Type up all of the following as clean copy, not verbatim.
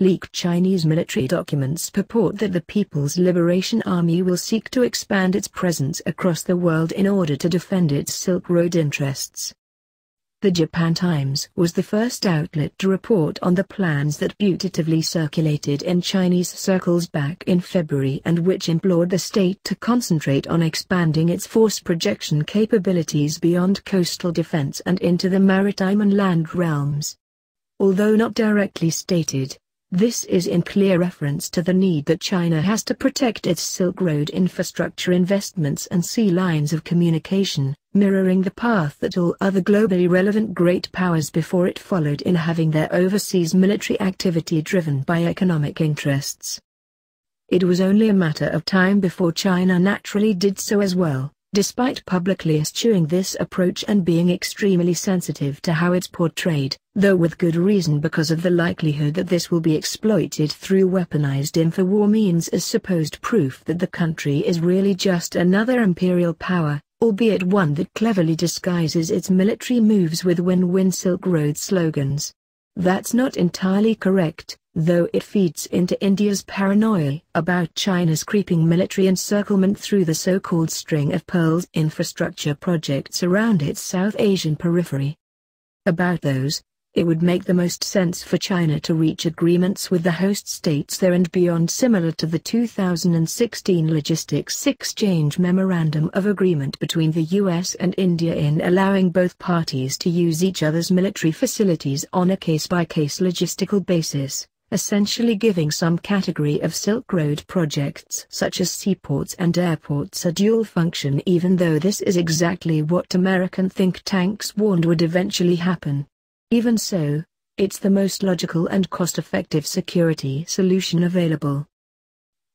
Leaked Chinese military documents purport that the People's Liberation Army will seek to expand its presence across the world in order to defend its Silk Road interests. The Japan Times was the first outlet to report on the plans that putatively circulated in Chinese circles back in February and which implored the state to concentrate on expanding its force projection capabilities beyond coastal defense and into the maritime and land realms. Although not directly stated, this is in clear reference to the need that China has to protect its Silk Road infrastructure investments and sea lines of communication, mirroring the path that all other globally relevant great powers before it followed in having their overseas military activity driven by economic interests. It was only a matter of time before China naturally did so as well, despite publicly eschewing this approach and being extremely sensitive to how it's portrayed, though with good reason because of the likelihood that this will be exploited through weaponized infowar means as supposed proof that the country is really just another imperial power, albeit one that cleverly disguises its military moves with win-win Silk Road slogans. That's not entirely correct, though it feeds into India's paranoia about China's creeping military encirclement through the so-called String of Pearls infrastructure projects around its South Asian periphery. About those, it would make the most sense for China to reach agreements with the host states there and beyond, similar to the 2016 Logistics Exchange Memorandum of Agreement between the US and India in allowing both parties to use each other's military facilities on a case-by-case logistical basis, essentially giving some category of Silk Road projects such as seaports and airports a dual function, even though this is exactly what American think tanks warned would eventually happen. Even so, it's the most logical and cost-effective security solution available.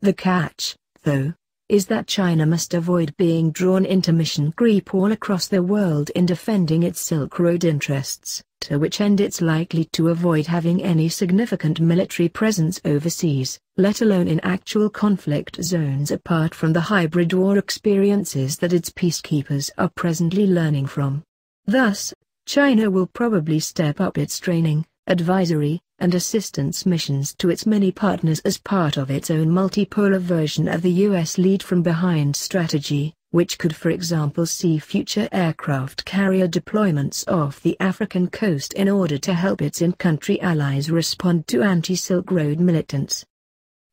The catch, though, is that China must avoid being drawn into mission creep all across the world in defending its Silk Road interests, to which end it's likely to avoid having any significant military presence overseas, let alone in actual conflict zones apart from the hybrid war experiences that its peacekeepers are presently learning from. Thus, China will probably step up its training, advisory, and assistance missions to its many partners as part of its own multipolar version of the US lead-from-behind strategy, which could for example see future aircraft carrier deployments off the African coast in order to help its in-country allies respond to anti-Silk Road militants.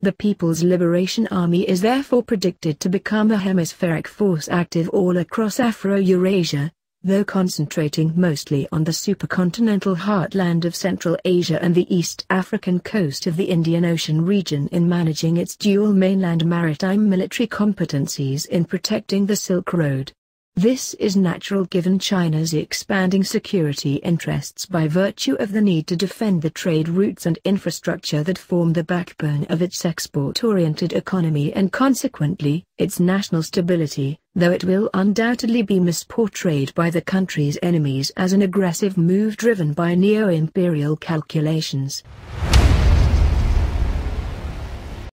The People's Liberation Army is therefore predicted to become a hemispheric force active all across Afro-Eurasia, though concentrating mostly on the supercontinental heartland of Central Asia and the East African coast of the Indian Ocean region in managing its dual mainland maritime military competencies in protecting the Silk Road. This is natural given China's expanding security interests by virtue of the need to defend the trade routes and infrastructure that form the backbone of its export-oriented economy and consequently, its national stability, though it will undoubtedly be misportrayed by the country's enemies as an aggressive move driven by neo-imperial calculations.